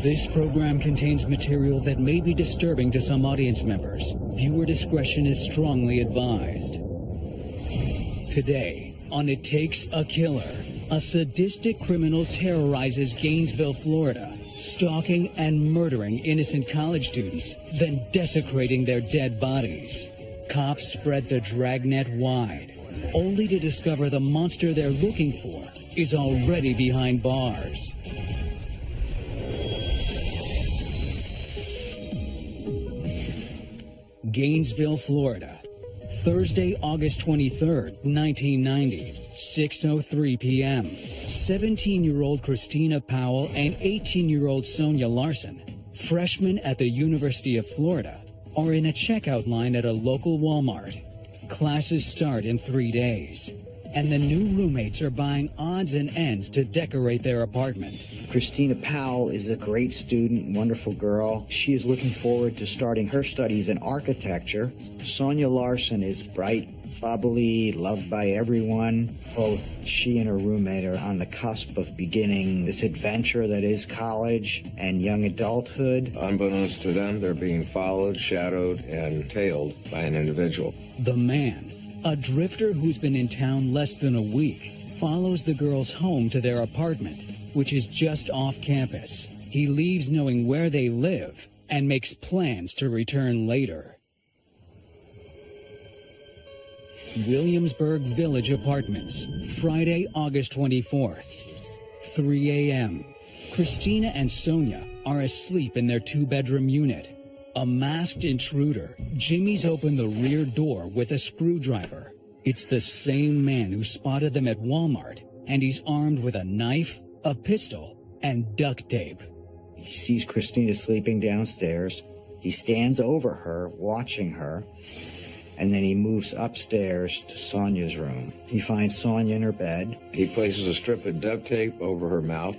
This program contains material that may be disturbing to some audience members. Viewer discretion is strongly advised. Today, on It Takes a Killer, a sadistic criminal terrorizes Gainesville, Florida, stalking and murdering innocent college students, then desecrating their dead bodies. Cops spread the dragnet wide, only to discover the monster they're looking for is already behind bars. Gainesville, Florida. Thursday, August 23rd, 1990, 6:03 p.m. 17-year-old Christina Powell and 18-year-old Sonia Larson, freshmen at the University of Florida, are in a checkout line at a local Walmart. Classes start in 3 days, and the new roommates are buying odds and ends to decorate their apartment. Christina Powell is a great student, wonderful girl. She is looking forward to starting her studies in architecture. Sonia Larson is bright, bubbly, loved by everyone. Both she and her roommate are on the cusp of beginning this adventure that is college and young adulthood. Unbeknownst to them, they're being followed, shadowed, and tailed by an individual. The man, a drifter who's been in town less than a week, follows the girls home to their apartment, which is just off campus. He leaves knowing where they live and makes plans to return later. Williamsburg Village Apartments, Friday, August 24th, 3 a.m. Christina and Sonia are asleep in their two-bedroom unit. A masked intruder jimmies open the rear door with a screwdriver. It's the same man who spotted them at Walmart, and he's armed with a knife, a pistol, and duct tape. He sees Christina sleeping downstairs. He stands over her, watching her, and then he moves upstairs to Sonia's room. He finds Sonia in her bed. He places a strip of duct tape over her mouth,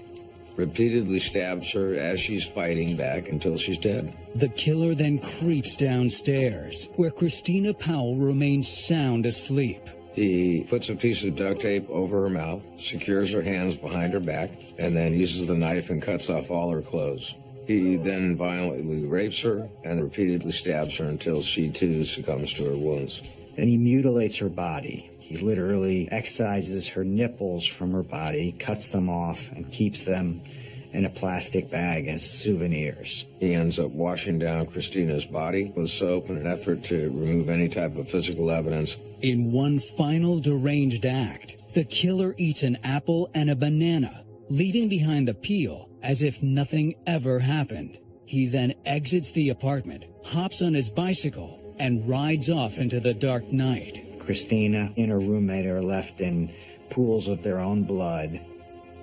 repeatedly stabs her as she's fighting back until she's dead. The killer then creeps downstairs, where Christina Powell remains sound asleep. He puts a piece of duct tape over her mouth, secures her hands behind her back, and then uses the knife and cuts off all her clothes. He then violently rapes her and repeatedly stabs her until she, too, succumbs to her wounds. Then he mutilates her body. He literally excises her nipples from her body, cuts them off, and keeps them in a plastic bag as souvenirs. He ends up washing down Christina's body with soap in an effort to remove any type of physical evidence. In one final deranged act, the killer eats an apple and a banana, leaving behind the peel as if nothing ever happened. He then exits the apartment, hops on his bicycle, and rides off into the dark night. Christina and her roommate are left in pools of their own blood,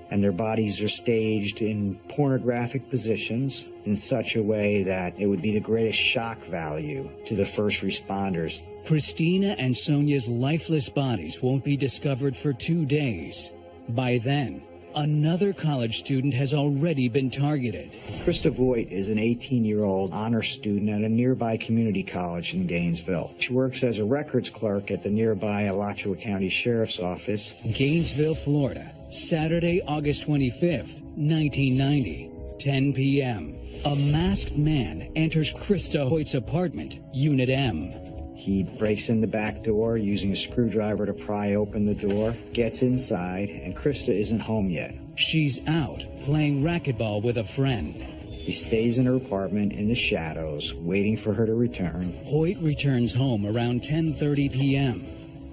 and their bodies are staged in pornographic positions in such a way that it would be the greatest shock value to the first responders. Christina and Sonia's lifeless bodies won't be discovered for 2 days. By then, another college student has already been targeted. Krista Voigt is an 18-year-old honor student at a nearby community college in Gainesville. She works as a records clerk at the nearby Alachua County Sheriff's Office. Gainesville, Florida, Saturday, August 25th, 1990, 10 p.m. A masked man enters Krista Voigt's apartment, Unit M. He breaks in the back door using a screwdriver to pry open the door, gets inside, and Krista isn't home yet. She's out, playing racquetball with a friend. He stays in her apartment in the shadows, waiting for her to return. Hoyt returns home around 10:30 p.m.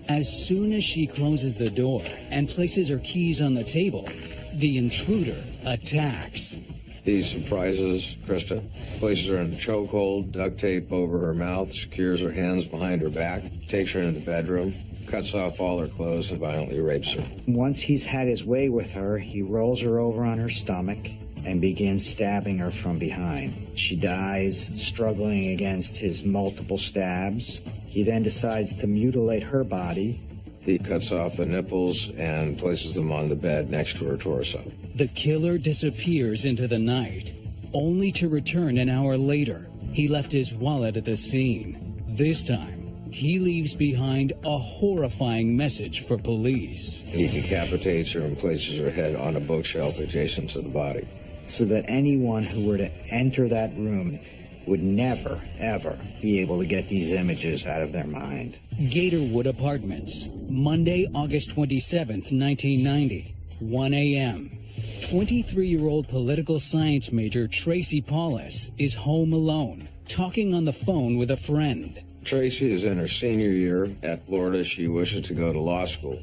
As soon as she closes the door and places her keys on the table, the intruder attacks. He surprises Krista, places her in a chokehold, duct tape over her mouth, secures her hands behind her back, takes her into the bedroom, cuts off all her clothes, and violently rapes her. Once he's had his way with her, he rolls her over on her stomach and begins stabbing her from behind. She dies, struggling against his multiple stabs. He then decides to mutilate her body. He cuts off the nipples and places them on the bed next to her torso. The killer disappears into the night, only to return an hour later. He left his wallet at the scene. This time, he leaves behind a horrifying message for police. He decapitates her and places her head on a bookshelf adjacent to the body. so that anyone who were to enter that room would never, ever be able to get these images out of their mind. Gatorwood Apartments, Monday, August 27th, 1990, 1 a.m. 23-year-old political science major Tracy Paulus is home alone, talking on the phone with a friend. Tracy is in her senior year at Florida. She wishes to go to law school.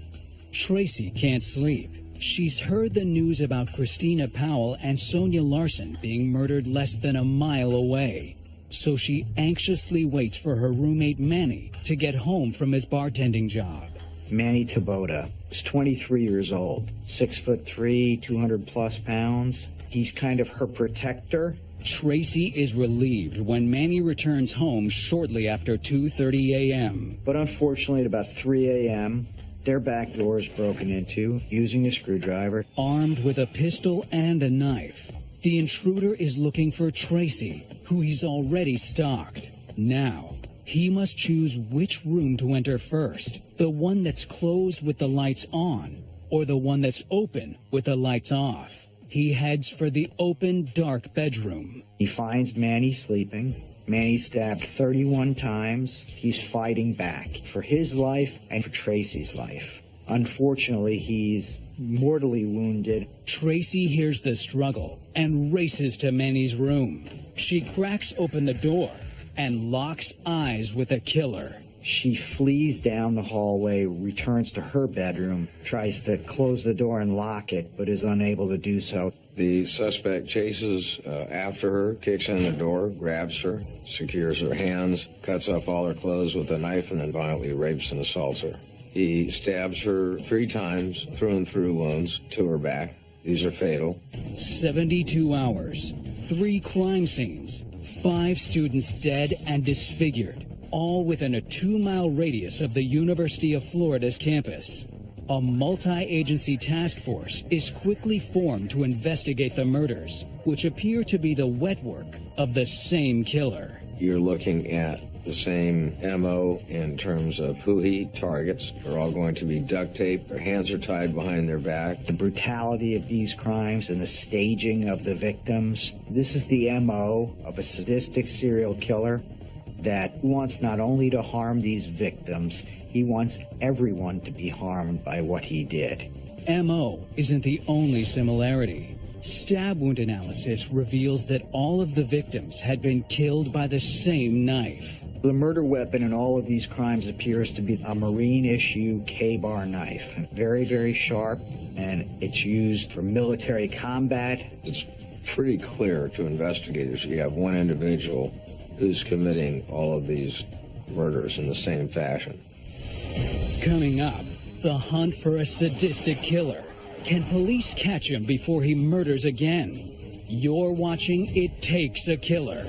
Tracy can't sleep. She's heard the news about Christina Powell and Sonia Larson being murdered less than a mile away. So she anxiously waits for her roommate Manny to get home from his bartending job. Manny Taboda is 23 years old, 6'3", 200 plus pounds. He's kind of her protector. Tracy is relieved when Manny returns home shortly after 2:30 a.m. But unfortunately, at about 3 a.m., their back door is broken into using a screwdriver. Armed with a pistol and a knife, the intruder is looking for Tracy, who he's already stalked. Now, he must choose which room to enter first, the one that's closed with the lights on, or the one that's open with the lights off. He heads for the open, dark bedroom. He finds Manny sleeping. Manny's stabbed 31 times. He's fighting back for his life and for Tracy's life. Unfortunately, he's mortally wounded. Tracy hears the struggle and races to Manny's room. She cracks open the door and locks eyes with the killer. She flees down the hallway, returns to her bedroom, tries to close the door and lock it, but is unable to do so. The suspect chases after her, kicks in the door, grabs her, secures her hands, cuts off all her clothes with a knife, and then violently rapes and assaults her. He stabs her 3 times, through and through wounds to her back. These are fatal. 72 hours, 3 crime scenes, 5 students dead and disfigured, all within a 2-mile radius of the University of Florida's campus. A multi-agency task force is quickly formed to investigate the murders, which appear to be the wet work of the same killer. You're looking at the same MO in terms of who he targets. They're all going to be duct taped. Their hands are tied behind their back. The brutality of these crimes and the staging of the victims. This is the MO of a sadistic serial killer that wants not only to harm these victims, he wants everyone to be harmed by what he did. MO isn't the only similarity. Stab wound analysis reveals that all of the victims had been killed by the same knife. The murder weapon in all of these crimes appears to be a Marine-issue K-bar knife. Very, very sharp, and it's used for military combat. It's pretty clear to investigators you have one individual who's committing all of these murders in the same fashion. Coming up, the hunt for a sadistic killer. Can police catch him before he murders again? You're watching It Takes a Killer.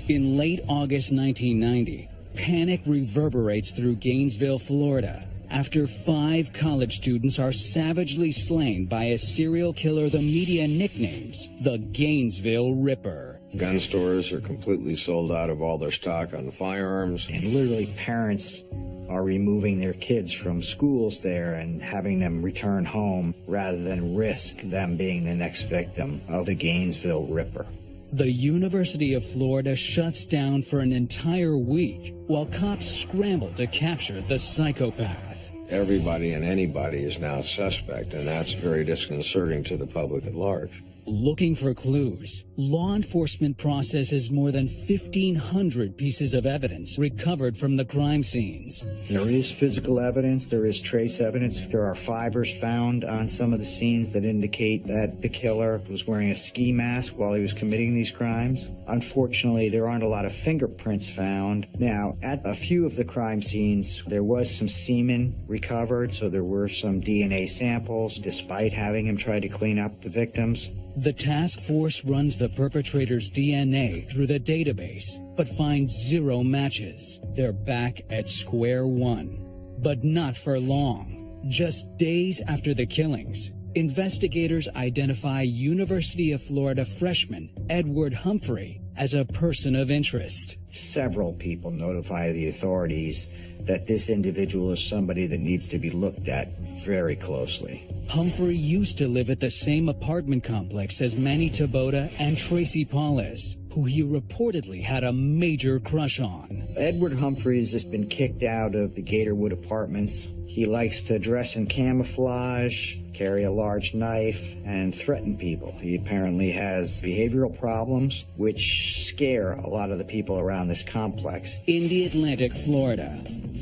In late August 1990, panic reverberates through Gainesville, Florida, after 5 college students are savagely slain by a serial killer the media nicknames the Gainesville Ripper. Gun stores are completely sold out of all their stock on firearms. And literally parents are removing their kids from schools there and having them return home rather than risk them being the next victim of the Gainesville Ripper. The University of Florida shuts down for an entire week while cops scramble to capture the psychopath. Everybody and anybody is now a suspect, and that's very disconcerting to the public at large. Looking for clues, law enforcement processes more than 1,500 pieces of evidence recovered from the crime scenes. There is physical evidence, there is trace evidence. There are fibers found on some of the scenes that indicate that the killer was wearing a ski mask while he was committing these crimes. Unfortunately, there aren't a lot of fingerprints found. Now, at a few of the crime scenes, there was some semen recovered, so there were some DNA samples, despite having him try to clean up the victims. The task force runs the perpetrator's DNA through the database, but finds 0 matches. They're back at square one. But not for long. Just days after the killings, investigators identify University of Florida freshman Edward Humphrey as a person of interest. Several people notify the authorities that this individual is somebody that needs to be looked at very closely. Humphrey used to live at the same apartment complex as Manny Taboda and Tracy Paulus, who he reportedly had a major crush on. Edward Humphreys has been kicked out of the Gatorwood Apartments. He likes to dress in camouflage, carry a large knife, and threaten people. He apparently has behavioral problems, which scare a lot of the people around this complex. In the Atlantic, Florida,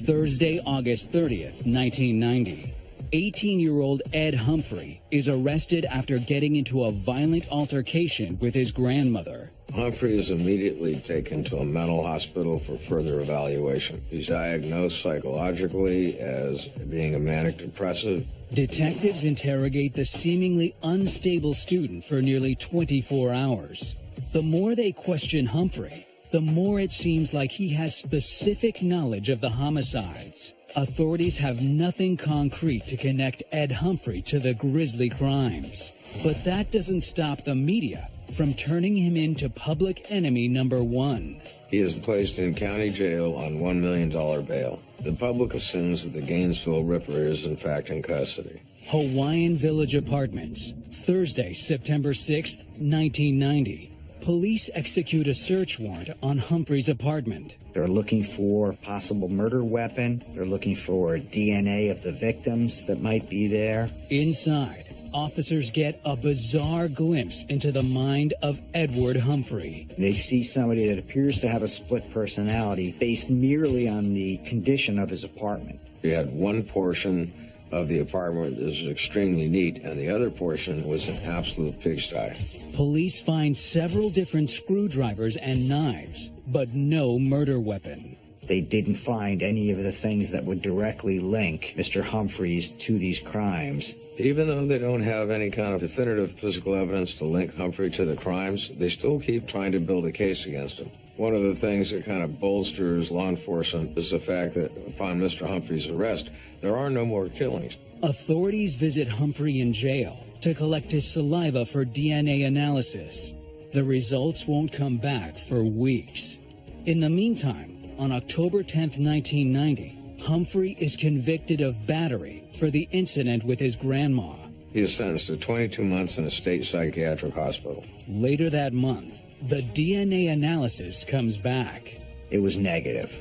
Thursday, August 30th, 1990. 18-year-old Ed Humphrey is arrested after getting into a violent altercation with his grandmother. Humphrey is immediately taken to a mental hospital for further evaluation. He's diagnosed psychologically as being a manic depressive. Detectives interrogate the seemingly unstable student for nearly 24 hours. The more they question Humphrey, the more it seems like he has specific knowledge of the homicides. Authorities have nothing concrete to connect Ed Humphrey to the grisly crimes. But that doesn't stop the media from turning him into public enemy number one. He is placed in county jail on $1 million bail. The public assumes that the Gainesville Ripper is in fact in custody. Hawaiian Village Apartments, Thursday, September 6th, 1990. Police execute a search warrant on Humphrey's apartment. They're looking for a possible murder weapon. They're looking for DNA of the victims that might be there. Inside, officers get a bizarre glimpse into the mind of Edward Humphrey. They see somebody that appears to have a split personality based merely on the condition of his apartment. He had one portion of the apartment that was extremely neat, and the other portion was an absolute pigsty. Police find several different screwdrivers and knives, but no murder weapon. They didn't find any of the things that would directly link Mr. Humphreys to these crimes. Even though they don't have any kind of definitive physical evidence to link Humphrey to the crimes, they still keep trying to build a case against him. One of the things that kind of bolsters law enforcement is the fact that upon Mr. Humphrey's arrest, there are no more killings. Authorities visit Humphrey in jail to collect his saliva for DNA analysis. The results won't come back for weeks. In the meantime, on October 10th, 1990, Humphrey is convicted of battery for the incident with his grandma. He is sentenced to 22 months in a state psychiatric hospital. Later that month, the DNA analysis comes back. It was negative.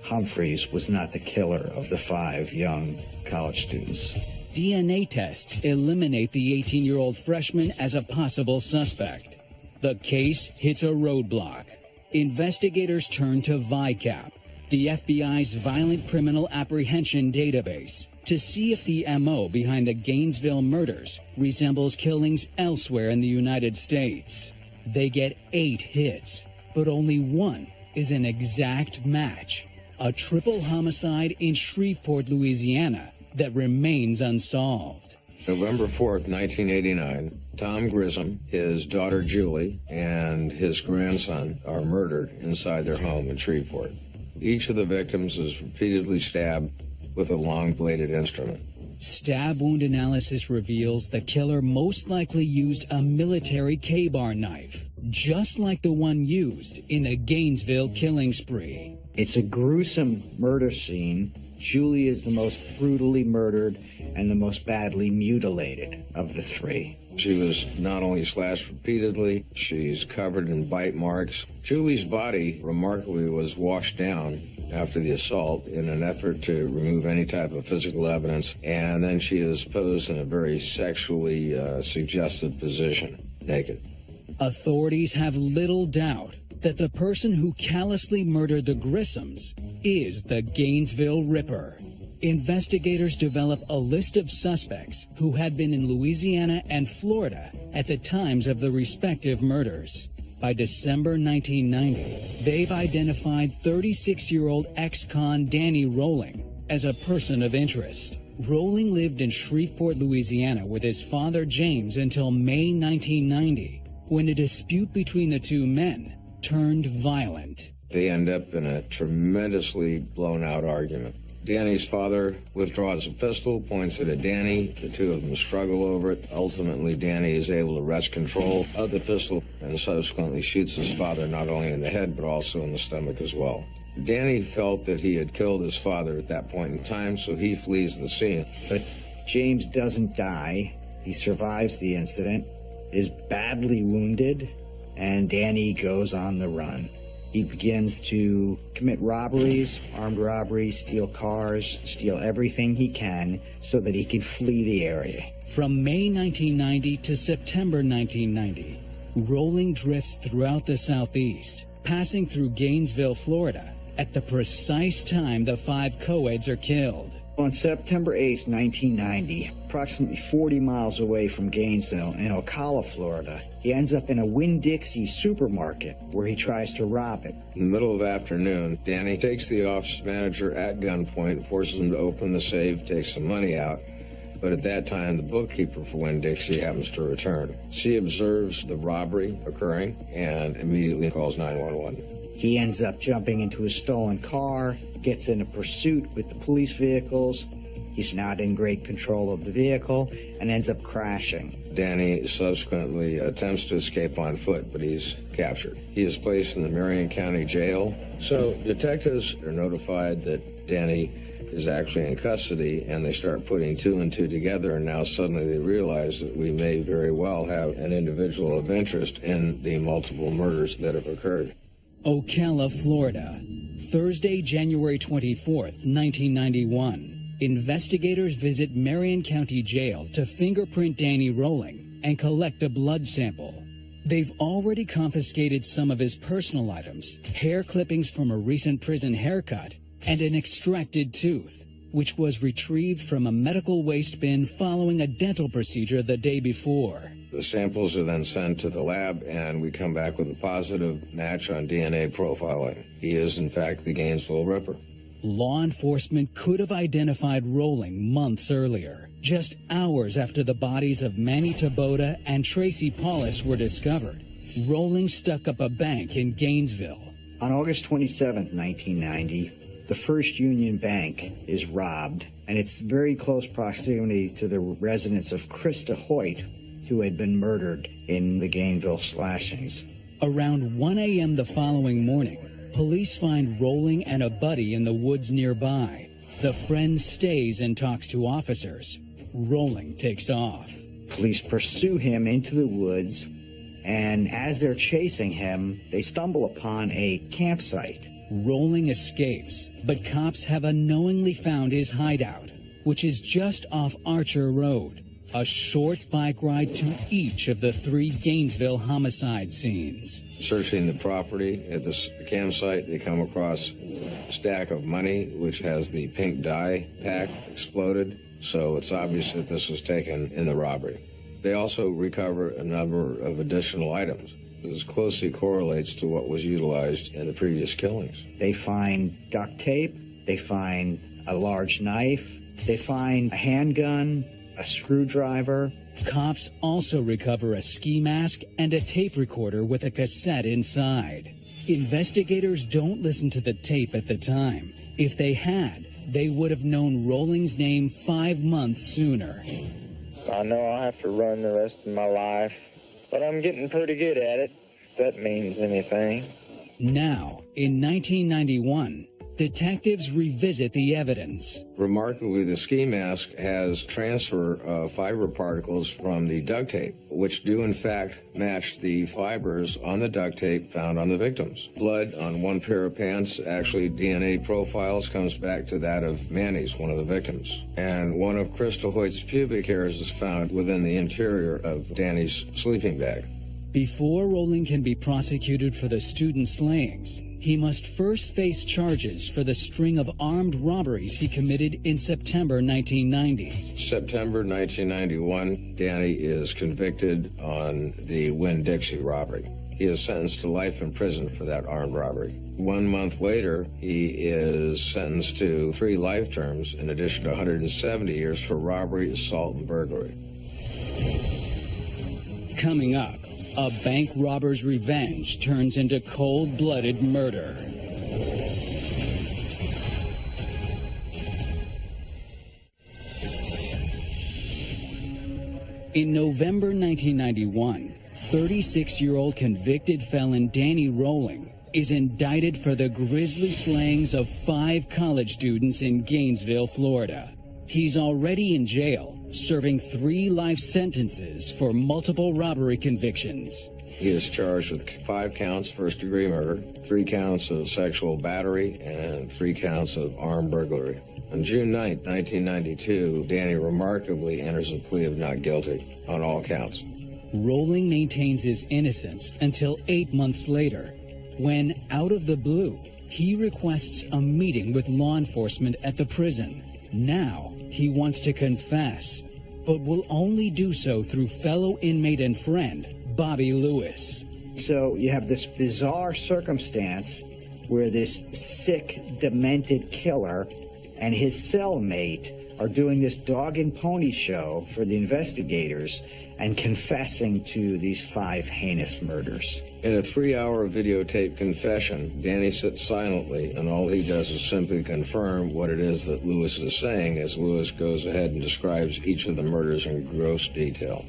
Humphreys was not the killer of the 5 young college students. DNA tests eliminate the 18-year-old freshman as a possible suspect. The case hits a roadblock. Investigators turn to VICAP, the FBI's Violent Criminal Apprehension Database, to see if the MO behind the Gainesville murders resembles killings elsewhere in the United States. They get 8 hits, but only one is an exact match. A triple homicide in Shreveport, Louisiana that remains unsolved. November 4th, 1989, Tom Grissom, his daughter Julie, and his grandson are murdered inside their home in Shreveport. Each of the victims is repeatedly stabbed with a long-bladed instrument. Stab wound analysis reveals the killer most likely used a military K-bar knife, just like the one used in the Gainesville killing spree. It's a gruesome murder scene. Julie is the most brutally murdered and the most badly mutilated of the 3. She was not only slashed repeatedly, she's covered in bite marks. Julie's body, remarkably, was washed down after the assault in an effort to remove any type of physical evidence, and then she is posed in a very sexually suggestive position, naked. Authorities have little doubt that the person who callously murdered the Grissoms is the Gainesville Ripper. Investigators develop a list of suspects who had been in Louisiana and Florida at the times of the respective murders. By December 1990, they've identified 36-year-old ex-con Danny Rolling as a person of interest. Rolling lived in Shreveport, Louisiana with his father James until May 1990, when a dispute between the two men turned violent. They end up in a tremendously blown-out argument. Danny's father withdraws a pistol, points it at Danny. The two of them struggle over it. Ultimately, Danny is able to wrest control of the pistol and subsequently shoots his father not only in the head but also in the stomach as well. Danny felt that he had killed his father at that point in time, so he flees the scene. But James doesn't die. He survives the incident, is badly wounded, and Danny goes on the run. He begins to commit robberies, armed robberies, steal cars, steal everything he can so that he can flee the area. From May 1990 to September 1990, Rolling drifts throughout the southeast, passing through Gainesville, Florida, at the precise time the 5 co-eds are killed. On September 8, 1990, approximately 40 miles away from Gainesville in Ocala, Florida, he ends up in a Winn-Dixie supermarket where he tries to rob it. In the middle of the afternoon, Danny takes the office manager at gunpoint, forces him to open the safe, takes some money out. But at that time, the bookkeeper for Winn-Dixie happens to return. She observes the robbery occurring and immediately calls 911. He ends up jumping into a stolen car, gets in a pursuit with the police vehicles. He's not in great control of the vehicle and ends up crashing. Danny subsequently attempts to escape on foot, but he's captured. He is placed in the Marion County Jail. So detectives are notified that Danny is actually in custody, and they start putting 2 and 2 together, and now suddenly they realize that we may very well have an individual of interest in the multiple murders that have occurred. Ocala, Florida, Thursday, January 24th, 1991. Investigators visit Marion County Jail to fingerprint Danny Rolling and collect a blood sample. They've already confiscated some of his personal items, hair clippings from a recent prison haircut, and an extracted tooth, which was retrieved from a medical waste bin following a dental procedure the day before. The samples are then sent to the lab, and we come back with a positive match on DNA profiling. He is, in fact, the Gainesville Ripper. Law enforcement could have identified Rolling months earlier, just hours after the bodies of Manny Taboda and Tracy Paulus were discovered. Rolling stuck up a bank in Gainesville. On August 27, 1990, the First Union Bank is robbed, and it's very close proximity to the residence of Krista Hoyt, who had been murdered in the Gainesville slashings. Around 1 a.m. the following morning, police find Rolling and a buddy in the woods nearby. The friend stays and talks to officers. Rolling takes off. Police pursue him into the woods, and as they're chasing him, they stumble upon a campsite. Rolling escapes, but cops have unknowingly found his hideout, which is just off Archer Road, a short bike ride to each of the 3 Gainesville homicide scenes. Searching the property at this campsite, they come across a stack of money, which has the pink dye pack exploded, so it's obvious that this was taken in the robbery. They also recover a number of additional items. This closely correlates to what was utilized in the previous killings. They find duct tape, they find a large knife, they find a handgun, a screwdriver. Cops also recover a ski mask and a tape recorder with a cassette inside. Investigators don't listen to the tape at the time. If they had, they would have known Rolling's name 5 months sooner. I know I'll have to run the rest of my life, but I'm getting pretty good at it, if that means anything. Now, in 1991, detectives revisit the evidence. Remarkably, the ski mask has transfer of fiber particles from the duct tape, which do in fact match the fibers on the duct tape found on the victims. Blood on one pair of pants, actually DNA profiles, comes back to that of Manny's, one of the victims. And one of Krista Hoyt's pubic hairs is found within the interior of Danny's sleeping bag. Before Rolling can be prosecuted for the student slayings, he must first face charges for the string of armed robberies he committed in September 1990. September 1991, Danny is convicted on the Winn-Dixie robbery. He is sentenced to life in prison for that armed robbery. 1 month later, he is sentenced to 3 life terms in addition to 170 years for robbery, assault, and burglary. Coming up, a bank robber's revenge turns into cold-blooded murder. In November 1991, 36-year-old convicted felon Danny Rolling is indicted for the grisly slayings of 5 college students in Gainesville, Florida. He's already in jail, serving 3 life sentences for multiple robbery convictions. He is charged with 5 counts first-degree murder, 3 counts of sexual battery, and 3 counts of armed burglary. On June 9, 1992, Danny remarkably enters a plea of not guilty on all counts. Rolling maintains his innocence until 8 months later, when, out of the blue, he requests a meeting with law enforcement at the prison. Now, he wants to confess, but will only do so through fellow inmate and friend, Bobby Lewis. So you have this bizarre circumstance where this sick, demented killer and his cellmate are doing this dog and pony show for the investigators and confessing to these 5 heinous murders. In a 3-hour videotape confession, Danny sits silently, and all he does is simply confirm what it is that Lewis is saying as Lewis goes ahead and describes each of the murders in gross detail.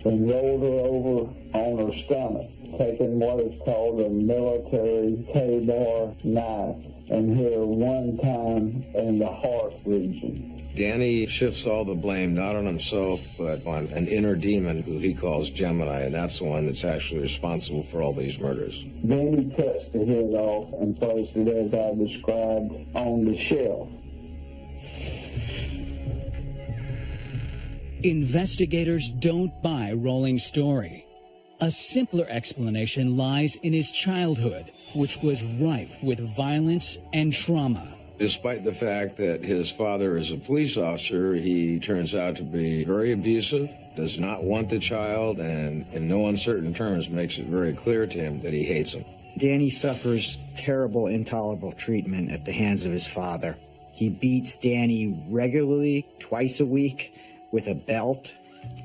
And rolled her over on her stomach, taking what is called a military K-bar knife, and hit her 1 time in the heart region. Danny shifts all the blame not on himself, but on an inner demon who he calls Gemini, and that's the one that's actually responsible for all these murders. Then he cuts the head off and placed it as I described on the shelf. Investigators don't buy Rolling's story. A simpler explanation lies in his childhood, which was rife with violence and trauma. Despite the fact that his father is a police officer, he turns out to be very abusive, does not want the child, and in no uncertain terms makes it very clear to him that he hates him. Danny suffers terrible, intolerable treatment at the hands of his father. He beats Danny regularly, twice a week, with a belt,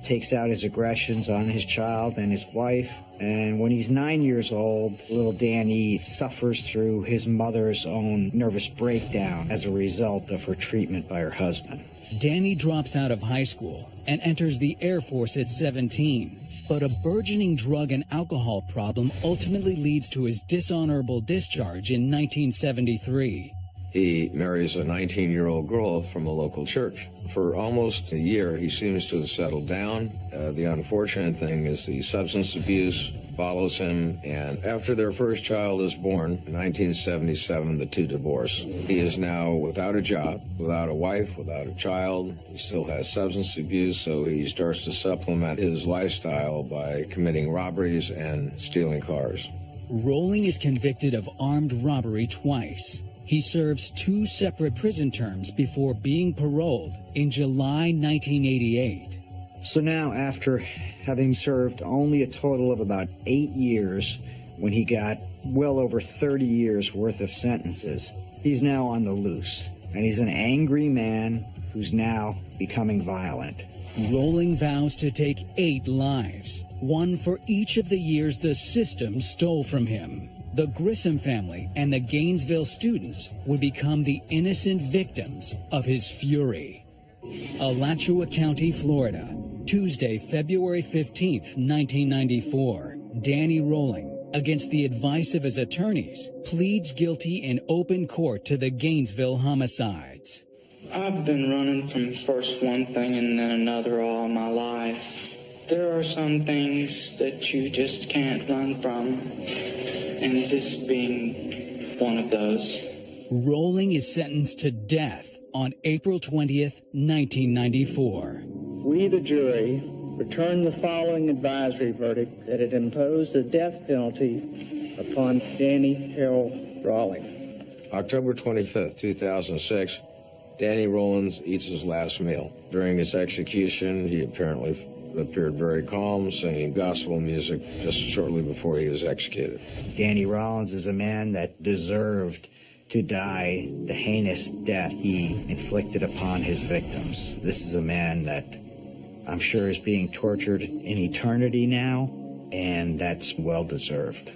takes out his aggressions on his child and his wife. And when he's 9 years old, little Danny suffers through his mother's own nervous breakdown as a result of her treatment by her husband. Danny drops out of high school and enters the Air Force at 17. But a burgeoning drug and alcohol problem ultimately leads to his dishonorable discharge in 1973. He marries a 19-year-old girl from a local church. For almost a year, he seems to have settled down. The unfortunate thing is the substance abuse follows him, and after their first child is born, in 1977, the 2 divorce. He is now without a job, without a wife, without a child. He still has substance abuse, so he starts to supplement his lifestyle by committing robberies and stealing cars. Rolling is convicted of armed robbery twice. He serves 2 separate prison terms before being paroled in July 1988. So now, after having served only a total of about 8 years, when he got well over 30 years worth of sentences, he's now on the loose. And he's an angry man who's now becoming violent. Rolling vows to take 8 lives, 1 for each of the years the system stole from him. The Grissom family and the Gainesville students would become the innocent victims of his fury. Alachua County, Florida, Tuesday, February 15th, 1994. Danny Rolling, against the advice of his attorneys, pleads guilty in open court to the Gainesville homicides. I've been running from first one thing and then another all my life. There are some things that you just can't run from, and this being one of those. Rolling is sentenced to death on April 20th, 1994. We, the jury, return the following advisory verdict that it imposed the death penalty upon Danny Harold Rolling. October 25th, 2006, Danny Rollins eats his last meal. During his execution, he apparently appeared very calm, singing gospel music just shortly before he was executed. Danny Rollins is a man that deserved to die the heinous death he inflicted upon his victims. This is a man that I'm sure is being tortured in eternity now, and that's well deserved.